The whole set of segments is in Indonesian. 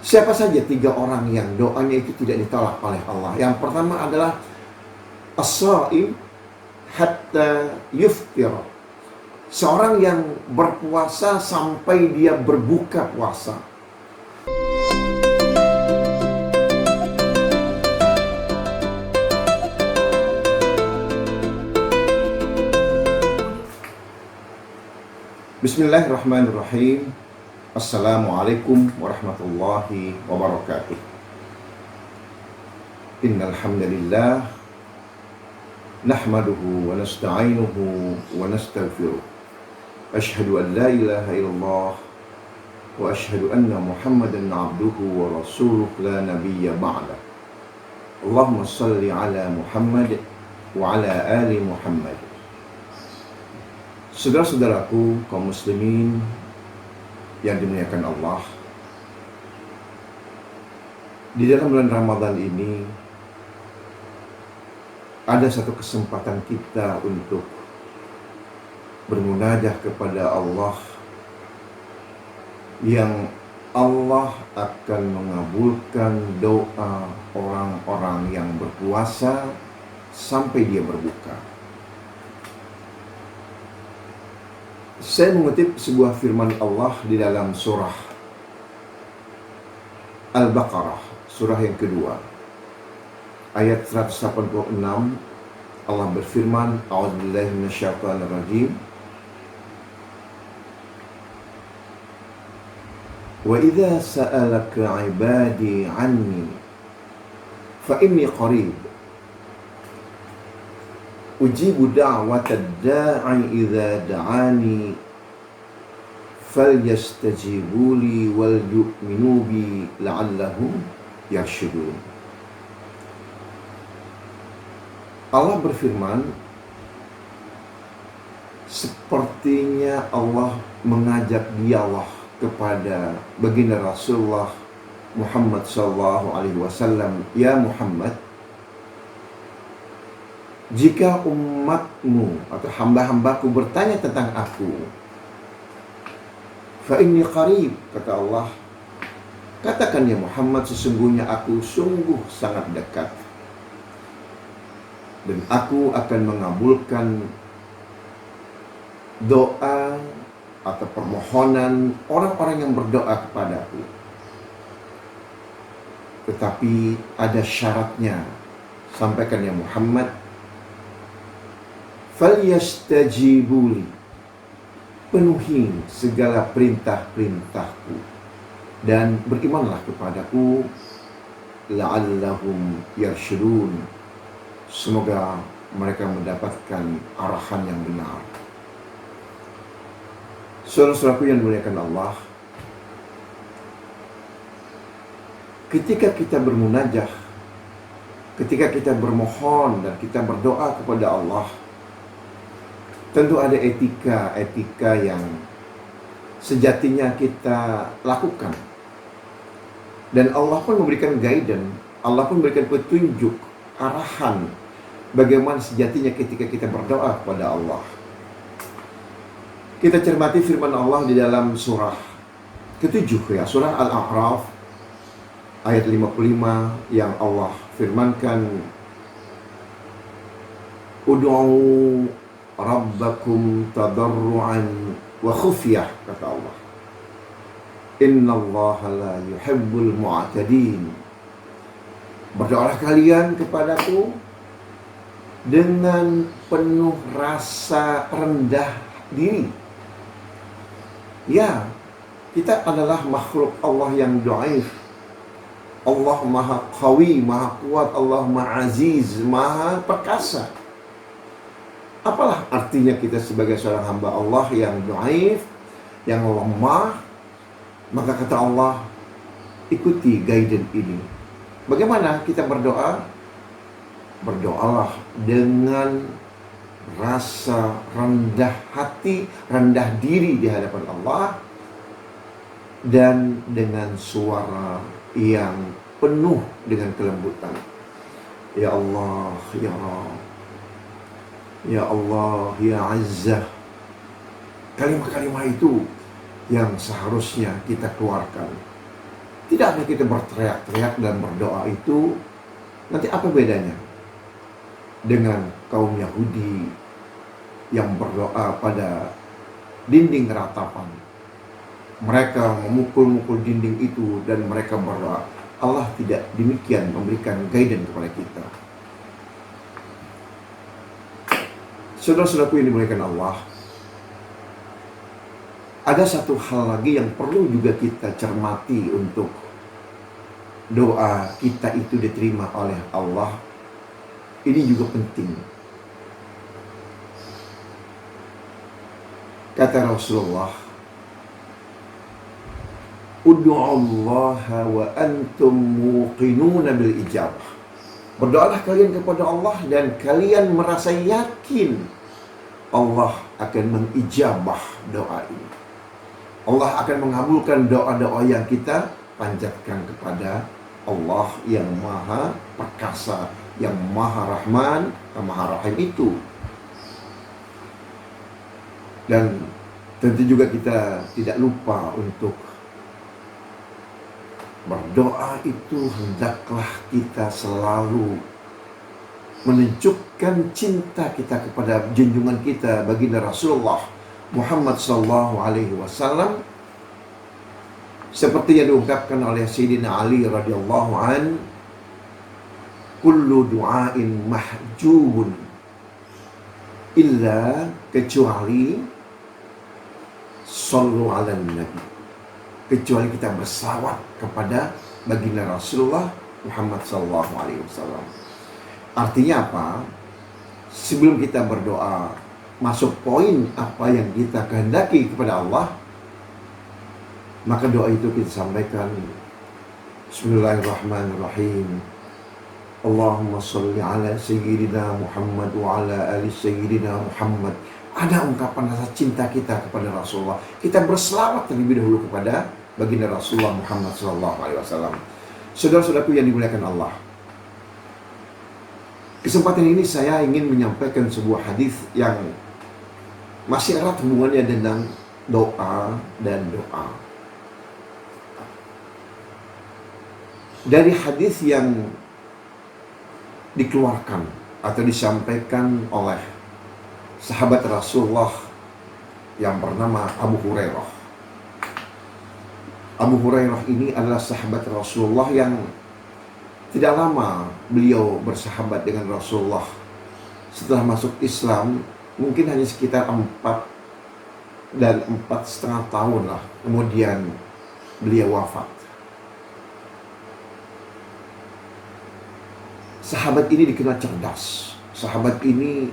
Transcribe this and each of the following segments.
Siapa saja 3 orang yang doanya itu tidak ditolak oleh Allah? Yang pertama adalah as-shaim hatta yuftir. Seorang yang berpuasa sampai dia berbuka puasa. Bismillahirrahmanirrahim. Assalamualaikum warahmatullahi wabarakatuh. Innal hamdalillah nahmaduhu wa nasta'inuhu wa nastaghfiruh. Asyhadu an la ilaha illallah wa asyhadu anna Muhammadan 'abduhu wa rasuluh la nabiyya ba'da. Allahumma shalli ala Muhammad wa ala ali Muhammad. Saudara-saudaraku kaum muslimin yang dimuliakan Allah, di dalam bulan Ramadan ini ada satu kesempatan kita untuk bermunajah kepada Allah, yang Allah akan mengabulkan doa orang-orang yang berpuasa sampai dia berbuka. Saya mengutip sebuah firman Allah di dalam surah Al-Baqarah, surah yang kedua, ayat 186. Allah berfirman, A'udzubillahi minasyaitonir rajim. Wa idza sa'alaka 'ibadi 'anni fa inni qarib ujibu da'watad da'i idza da'ani falyastajibuli wal yu'minu bi la'allahum yarshudun. Allah berfirman, sepertinya Allah mengajak dialog kepada baginda Rasulullah Muhammad sallallahu alaihi wasallam, ya Muhammad, jika umatmu atau hamba-hambaku bertanya tentang aku, fa inni qarib, kata Allah, katakan ya Muhammad, sesungguhnya aku sungguh sangat dekat, dan aku akan mengabulkan doa atau permohonan orang-orang yang berdoa kepadaku. Tetapi ada syaratnya, sampaikan ya Muhammad, falyastajibuli, penuhi segala perintah-perintahku dan berimanlah kepadaku, la'allahum yarshudun, semoga mereka mendapatkan arahan yang benar. Saudara-saudaraku yang dimuliakan Allah, ketika kita bermunajah, ketika kita bermohon dan kita berdoa kepada Allah, tentu ada etika yang sejatinya kita lakukan. Dan Allah pun memberikan guidance, Allah pun memberikan petunjuk, arahan bagaimana sejatinya ketika kita berdoa kepada Allah. Kita cermati firman Allah di dalam surah ke-7 ya, surah Al-A'raf ayat 55, yang Allah firmankan, Ud'u rabbakum tadarru'an wa khufyah, kata Allah, innallaha la yuhibbul mu'tadin. Berdoalah kalian kepadaku dengan penuh rasa rendah diri. Ya, kita adalah makhluk Allah yang dhaif. Allah maha qawi, maha kuat, Allah maha aziz, maha perkasa. Apalah artinya kita sebagai seorang hamba Allah yang dhaif, yang lemah? Maka kata Allah, ikuti guidance ini. Bagaimana kita berdoa? Berdoalah dengan rasa rendah hati, rendah diri di hadapan Allah, dan dengan suara yang penuh dengan kelembutan. Ya Allah, ya Rabb, ya Allah, ya Azzah. Kalimat-kalimat itu yang seharusnya kita keluarkan. Tidaklah kita berteriak-teriak dan berdoa itu, nanti apa bedanya dengan kaum Yahudi yang berdoa pada dinding ratapan? Mereka memukul-mukul dinding itu dan mereka berdoa. Allah tidak demikian memberikan guidance kepada kita. Saudara-saudaraku yang dimuliakan Allah, ada satu hal lagi yang perlu juga kita cermati untuk doa kita itu diterima oleh Allah. Ini juga penting. Kata Rasulullah, "Ud'ullaha wa antum muqinuna bil ijabah." Berdoalah kalian kepada Allah dan kalian merasa yakin Allah akan mengijabah doa ini. Allah akan mengabulkan doa-doa yang kita panjatkan kepada Allah yang Maha Perkasa, yang Maha Rahman, yang Maha Rahim itu. Dan tentu juga kita tidak lupa untuk berdoa itu hendaklah kita selalu menunjukkan cinta kita kepada junjungan kita baginda Rasulullah Muhammad sallallahu alaihi wasallam, seperti yang diungkapkan oleh Sayyidina Ali radhiyallahu an, kullu du'ain mahjubun illa, kecuali sallu ala nabi, kecuali kita bersalawat kepada baginda Rasulullah Muhammad sallallahu alaihi wasallam. Artinya apa? Sebelum kita berdoa, masuk poin apa yang kita kehendaki kepada Allah, maka doa itu kita sampaikan, Bismillahirrahmanirrahim, Allahumma salli ala Sayyidina Muhammad wa ala ali Sayyidina Muhammad. Ada ungkapan rasa cinta kita kepada Rasulullah. Kita berselawat terlebih dahulu kepada baginda Rasulullah Muhammad SAW. Saudara-saudaraku yang dimuliakan Allah, kesempatan ini saya ingin menyampaikan sebuah hadis yang masih erat hubungannya dengan doa dan doa. Dari hadis yang dikeluarkan atau disampaikan oleh sahabat Rasulullah yang bernama Abu Hurairah. Abu Hurairah ini adalah sahabat Rasulullah yang tidak lama beliau bersahabat dengan Rasulullah. Setelah masuk Islam, mungkin hanya sekitar 4,5 tahun lah. Kemudian beliau wafat. Sahabat ini dikenal cerdas. Sahabat ini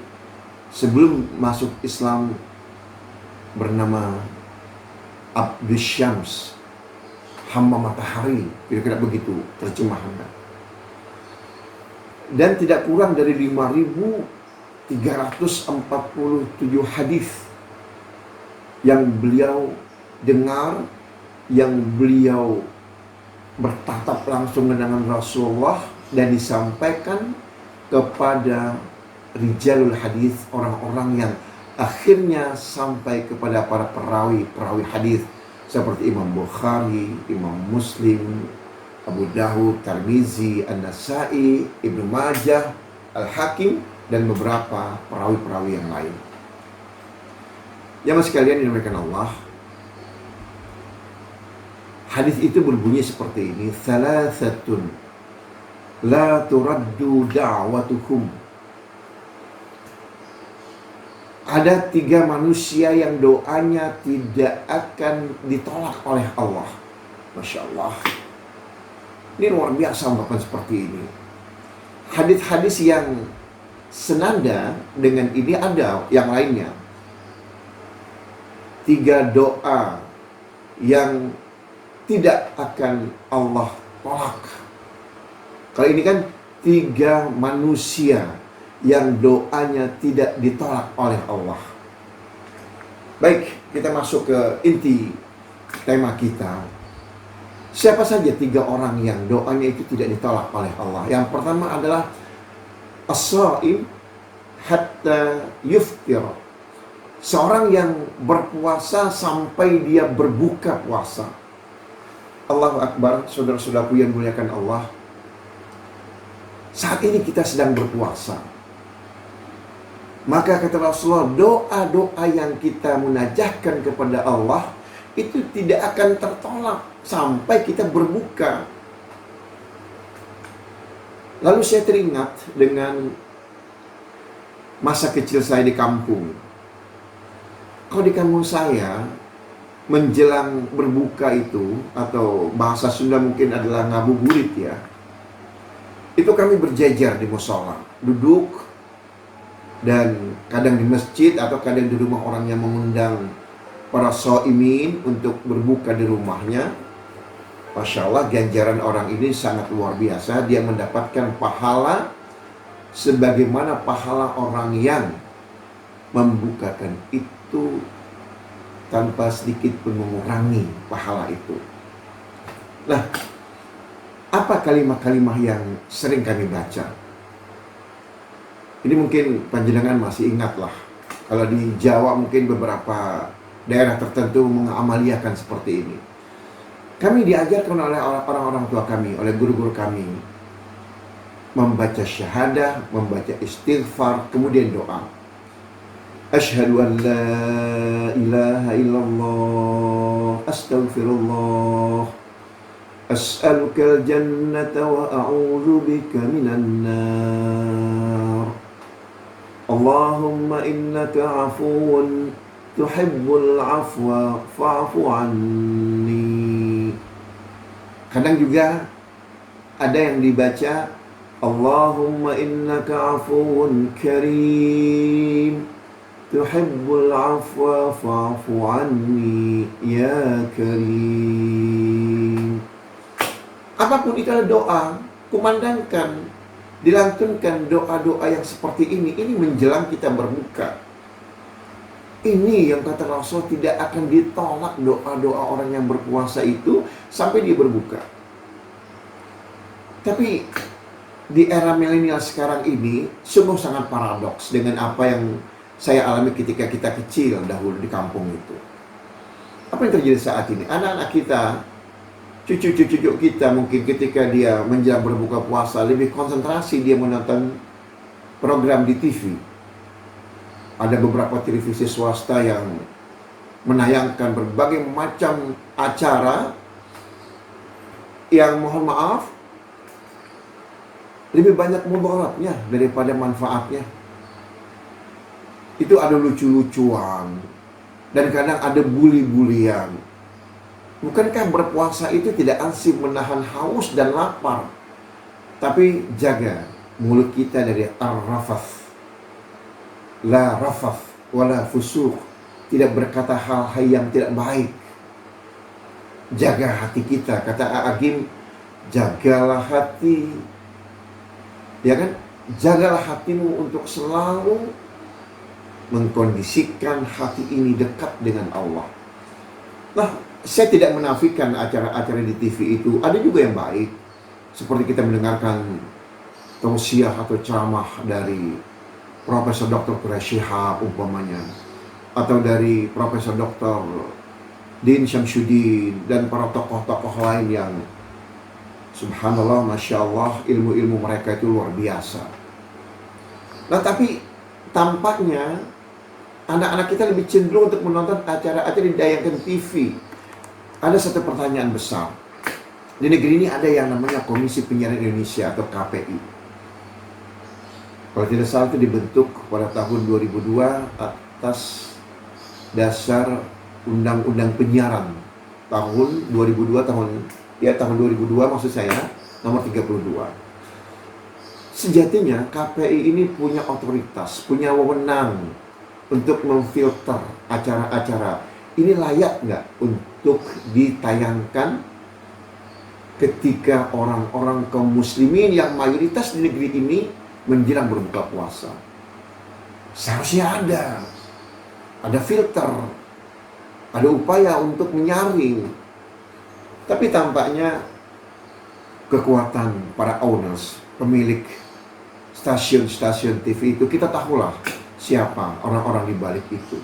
sebelum masuk Islam bernama Abdus Syams, hamba matahari, kira-kira begitu terjemahannya. Dan tidak kurang dari 5.347 hadis yang beliau dengar, yang beliau bertatap langsung dengan Rasulullah dan disampaikan kepada rijalul hadis, orang-orang yang akhirnya sampai kepada para perawi hadis seperti Imam Bukhari, Imam Muslim, Abu Dawud, Tirmizi, An-Nasa'i, Ibnu Majah, Al-Hakim, dan beberapa perawi-perawi yang lain. Yang sekalian dimuliakan Allah, hadis itu berbunyi seperti ini, Thalathatun la turaddu da'watukum. Ada 3 manusia yang doanya tidak akan ditolak oleh Allah. Masya Allah. Ini luar biasa ungkapan seperti ini. Hadis-hadis yang senada dengan ini ada yang lainnya. 3 doa yang tidak akan Allah tolak. Kali ini kan 3 manusia yang doanya tidak ditolak oleh Allah. Baik, kita masuk ke inti tema kita. Siapa saja 3 orang yang doanya itu tidak ditolak oleh Allah? Yang pertama adalah as-shaim hatta yuftir. Seorang yang berpuasa sampai dia berbuka puasa. Allahu Akbar, saudara-saudaraku yang muliakan Allah. Saat ini kita sedang berpuasa. Maka kata Rasulullah, doa-doa yang kita munajahkan kepada Allah itu tidak akan tertolak sampai kita berbuka. Lalu saya teringat dengan masa kecil saya di kampung. Kalau di kampung saya, menjelang berbuka itu, atau bahasa Sunda mungkin adalah ngabuburit ya, itu kami berjejer di musola, duduk, dan kadang di masjid atau kadang di rumah orang yang mengundang para shaimin untuk berbuka di rumahnya. Masya Allah, ganjaran orang ini sangat luar biasa. Dia mendapatkan pahala sebagaimana pahala orang yang membukakan itu tanpa sedikit pun mengurangi pahala itu. Nah, apa kalimat-kalimat yang sering kami baca? Ini mungkin panjenengan masih ingat lah. Kalau di Jawa mungkin beberapa daerah tertentu mengamaliakan seperti ini. Kami diajarkan oleh orang-orang tua kami, oleh guru-guru kami, membaca syahadah, membaca istighfar, kemudian doa. Asyhadu an la ilaha illallah, astaghfirullah, as'alukal jannata wa a'udzu bika minan nar. Allahumma innaka afuwun tuhibbul afwa fa'fu anni. Kadang juga ada yang dibaca Allahumma innaka afuwun karim tuhibbul afwa fa'fu anni ya karim. Apapun itu adalah doa, kumandangkan, dilantunkan doa-doa yang seperti ini menjelang kita berbuka. Ini yang kata Rasul tidak akan ditolak doa-doa orang yang berpuasa itu sampai dia berbuka. Tapi di era milenial sekarang ini sungguh sangat paradoks dengan apa yang saya alami ketika kita kecil dahulu di kampung itu. Apa yang terjadi saat ini? Anak-anak kita, cucu-cucu kita mungkin ketika dia menjelang berbuka puasa lebih konsentrasi dia menonton program di TV. Ada beberapa televisi swasta yang menayangkan berbagai macam acara yang mohon maaf lebih banyak mudaratnya daripada manfaatnya. Itu ada lucu-lucuan dan kadang ada bully-bulian. Bukankah berpuasa itu tidak ansih menahan haus dan lapar, tapi jaga mulut kita dari ar-rafath. La rafath wala fusuq, tidak berkata hal-hal yang tidak baik. Jaga hati kita, kata A'agim, jagalah hati, ya kan? Jagalah hatimu untuk selalu mengkondisikan hati ini dekat dengan Allah. Nah, saya tidak menafikan acara-acara di TV itu ada juga yang baik, seperti kita mendengarkan tausiah atau ceramah dari Profesor Dr. Quraish Shihab umpamanya, atau dari Profesor Dr. Din Syamsuddin dan para tokoh-tokoh lain yang subhanallah, masya Allah, ilmu-ilmu mereka itu luar biasa. Nah, tapi tampaknya anak-anak kita lebih cenderung untuk menonton acara-acara di dayangkan TV. Ada satu pertanyaan besar. Di negeri ini ada yang namanya Komisi Penyiaran Indonesia atau KPI. Kalau tidak salah itu dibentuk pada tahun 2002 atas dasar Undang-Undang Penyiaran tahun 2002 tahun 2002 maksud saya, nomor 32. Sejatinya KPI ini punya otoritas, punya wewenang untuk memfilter acara-acara. Ini layak nggak untuk ditayangkan ketika orang-orang kaum muslimin yang mayoritas di negeri ini menjelang berbuka puasa? Seharusnya ada filter, ada upaya untuk menyaring. Tapi tampaknya kekuatan para owners, pemilik stasiun-stasiun TV itu, kita tahulah siapa orang-orang di balik itu.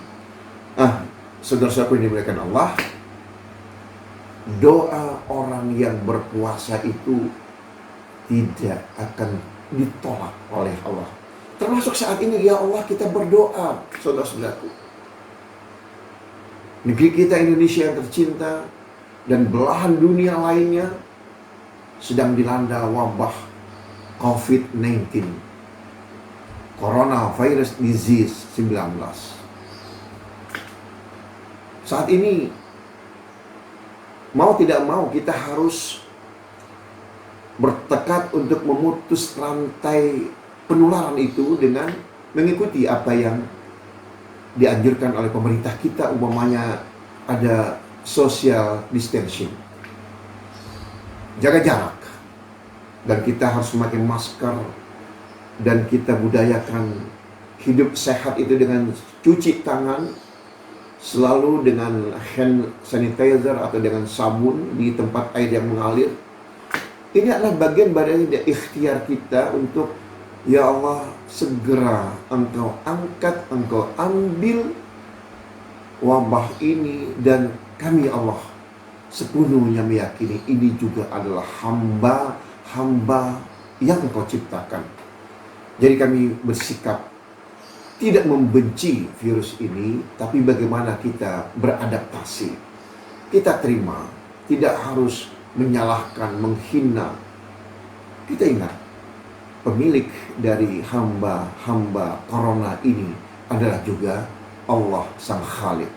Saudara-saudaraku yang dimuliakan Allah, doa orang yang berpuasa itu tidak akan ditolak oleh Allah. Termasuk saat ini, ya Allah, kita berdoa, saudara-saudaraku. Negeri kita Indonesia yang tercinta dan belahan dunia lainnya sedang dilanda wabah COVID-19, Coronavirus Disease 19. Saat ini, mau tidak mau kita harus bertekad untuk memutus rantai penularan itu dengan mengikuti apa yang dianjurkan oleh pemerintah kita, umpamanya ada social distancing, jaga jarak, dan kita harus memakai masker, dan kita budayakan hidup sehat itu dengan cuci tangan selalu dengan hand sanitizer atau dengan sabun di tempat air yang mengalir. Ini adalah bagian dari ikhtiar kita untuk, ya Allah, segera Engkau angkat, Engkau ambil wabah ini, dan kami, Allah, sepenuhnya meyakini ini juga adalah hamba yang Engkau ciptakan. Jadi kami bersikap tidak membenci virus ini, tapi bagaimana kita beradaptasi. Kita terima, tidak harus menyalahkan, menghina. Kita ingat, pemilik dari hamba-hamba corona ini adalah juga Allah Sang Khalik.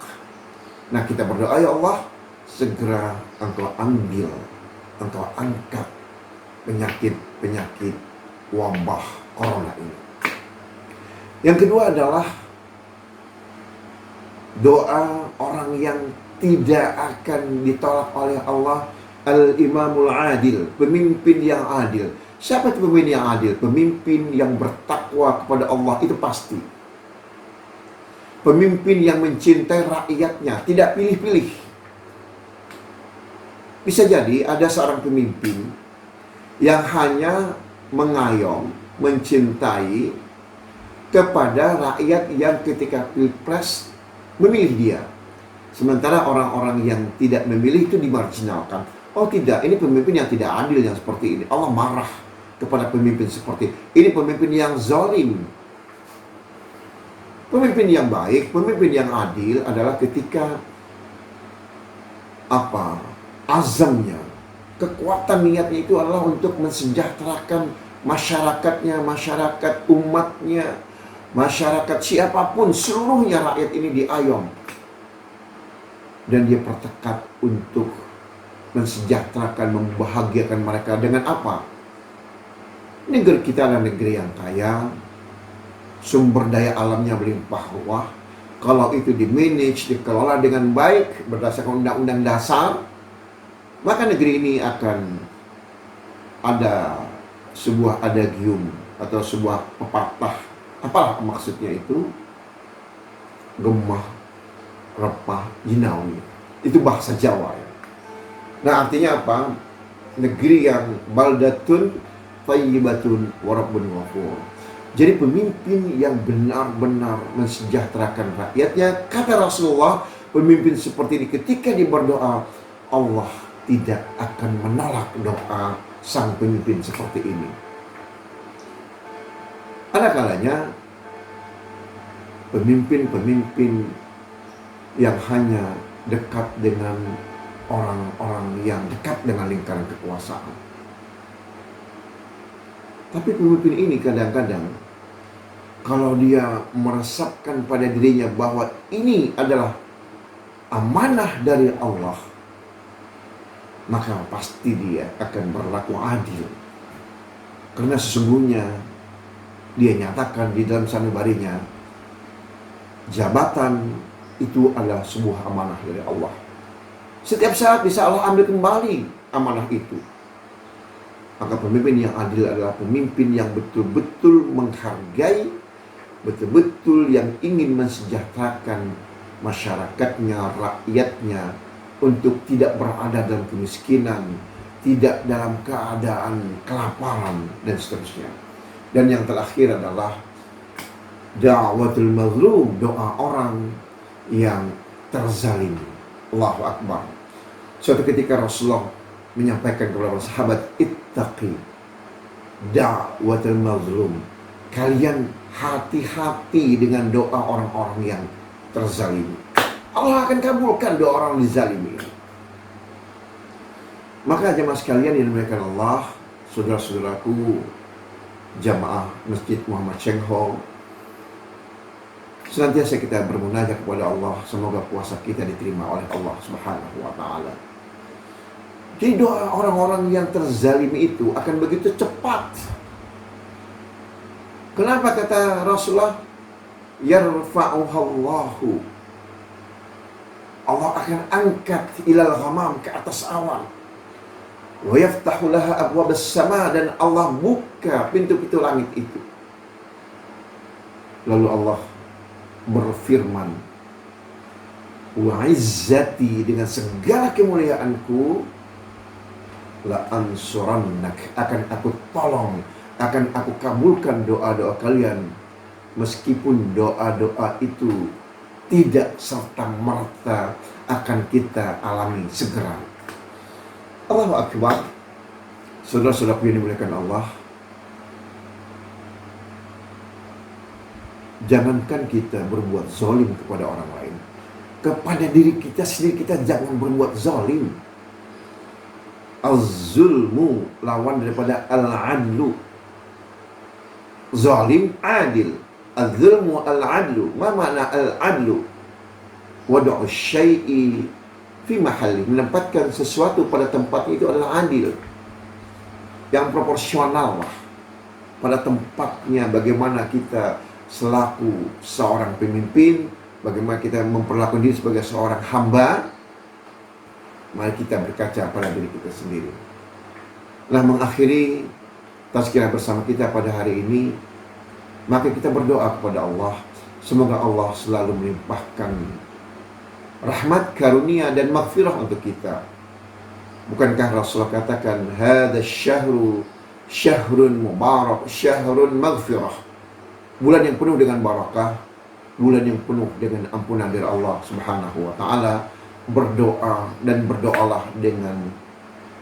Nah, kita berdoa, ya Allah, segera Engkau ambil, Engkau angkat penyakit wabah corona ini. Yang kedua adalah doa orang yang tidak akan ditolak oleh Allah, Al-Imamul Adil, pemimpin yang adil. Siapa itu pemimpin yang adil? Pemimpin yang bertakwa kepada Allah, itu pasti. Pemimpin yang mencintai rakyatnya, tidak pilih-pilih. Bisa jadi ada seorang pemimpin yang hanya mengayom, mencintai kepada rakyat yang ketika pilpres memilih dia. Sementara orang-orang yang tidak memilih itu dimarginalkan. Oh tidak, ini pemimpin yang tidak adil yang seperti ini. Allah marah kepada pemimpin seperti ini. Pemimpin yang zalim. Pemimpin yang baik, pemimpin yang adil adalah ketika azamnya, kekuatan niatnya itu adalah untuk mensejahterakan masyarakatnya, masyarakat umatnya, masyarakat siapapun, seluruhnya rakyat ini diayom. Dan dia bertekad untuk mensejahterakan, membahagiakan mereka dengan apa? Negeri kita adalah negeri yang kaya, sumber daya alamnya berlimpah ruah. Kalau itu dimanage, dikelola dengan baik berdasarkan undang-undang dasar, maka negeri ini akan ada sebuah adagium atau sebuah pepatah. Apalah maksudnya itu? Gemah, repah, jinawi. Itu bahasa Jawa ya. Nah, artinya apa? Negeri yang baldatun thayyibatun wa rabbun ghafur. Jadi pemimpin yang benar-benar mensejahterakan rakyatnya. Kata Rasulullah, pemimpin seperti ini ketika dia berdoa, Allah tidak akan menolak doa sang pemimpin seperti ini. Ada kalanya pemimpin-pemimpin yang hanya dekat dengan orang-orang yang dekat dengan lingkaran kekuasaan. Tapi pemimpin ini kadang-kadang kalau dia meresapkan pada dirinya bahwa ini adalah amanah dari Allah, maka pasti dia akan berlaku adil. Karena sesungguhnya dia nyatakan di dalam sanubarinya, jabatan itu adalah sebuah amanah dari Allah. Setiap saat bisa Allah ambil kembali amanah itu. Maka pemimpin yang adil adalah pemimpin yang betul-betul menghargai, betul-betul yang ingin mensejahterakan masyarakatnya, rakyatnya, untuk tidak berada dalam kemiskinan, tidak dalam keadaan kelaparan, dan seterusnya. Dan yang terakhir adalah da'watul mazlum, doa orang yang terzalim. Allahu Akbar. Suatu ketika Rasulullah menyampaikan kepada para sahabat, ittaqi da'watul mazlum. Kalian hati-hati dengan doa orang-orang yang terzalimi. Allah akan kabulkan doa orang dizalimi. Maka jemaah sekalian yang dimuliakan Allah, saudara-saudaraku jamaah Masjid Muhammad Cheng Ho, senantiasa kita bermunajat kepada Allah, semoga puasa kita diterima oleh Allah Subhanahu wa taala. Jadi doa orang-orang yang terzalimi itu akan begitu cepat. Kenapa kata Rasulullah, yarfa'uhallahu, Allah akan angkat ilal ghamam, ke atas awan. Wa yaftahu laha abwabas sama, dan Allah buka pintu-pintu langit itu. Lalu Allah berfirman, wa izzati, dengan segala kemuliaanku, la ansurannak, akan aku tolong, akan aku kabulkan doa-doa kalian, meskipun doa-doa itu tidak serta-merta akan kita alami segera. Allahu Akbar. Saudara-saudaraku yang dimuliakan Allah, jangankan kita berbuat zalim kepada orang lain, kepada diri kita sendiri kita jangan berbuat zalim. Az-zulmu lawan daripada al-adlu. Zalim adil, az-zulmu al-adlu. Ma makna al-adlu? Wad'u syai'i fi mahalli, menempatkan sesuatu pada tempatnya, itu adalah adil, yang proporsional lah pada tempatnya. Bagaimana kita selaku seorang pemimpin, bagaimana kita memperlakukan diri sebagai seorang hamba, mari kita berkaca pada diri kita sendiri. Nah, mengakhiri tazkirah bersama kita pada hari ini, maka kita berdoa kepada Allah, semoga Allah selalu melimpahkan rahmat, karunia, dan maghfirah untuk kita. Bukankah Rasulullah katakan, hadza syahru syahrun mubarak, syahrun maghfirah, bulan yang penuh dengan barakah, bulan yang penuh dengan ampunan dari Allah Subhanahu wa taala. Berdoa, dan berdoalah dengan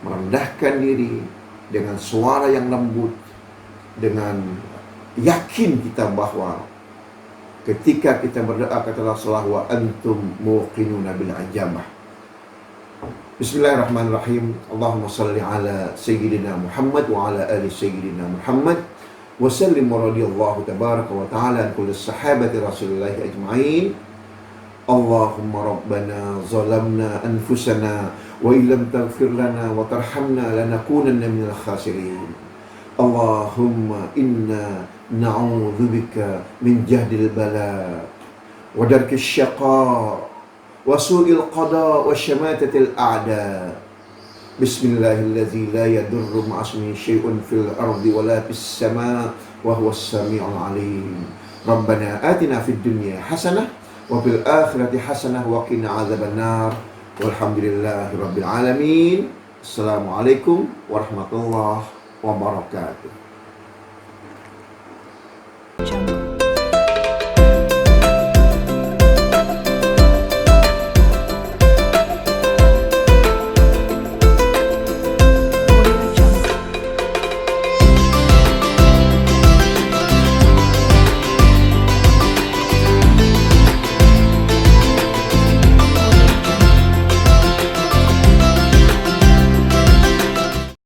merendahkan diri, dengan suara yang lembut, dengan yakin kita bahwa ketika kita berdoa, kata Rasulullah, wa antum muqinuna bil ajabah. Bismillahirrahmanirrahim. Allahumma salli ala sayyidina Muhammad wa ala ali sayyidina Muhammad wa sallim wa radiyallahu tabaraka wa ta'ala an kulli sahabati Rasulillahi ajma'in. Allahumma rabbana zalamna anfusana wa illam taghfir lana wa tarhamna lanakunanna minal khasirin. Allahumma inna na'udzubika min jahdil bala wa darkis syaqa wa su'il qada wa syamatatil a'da. Bismillahirrahmanirrahim. La yadurru ma'asmi syai'un fil ardi wa la fis sama' wa huwas sami'ul alim. Rabbana atina fid dunya hasanah wa fil akhirati hasanah wa qina adzabannar. Walhamdulillahi rabbil alamin. Assalamualaikum warahmatullahi wabarakatuh.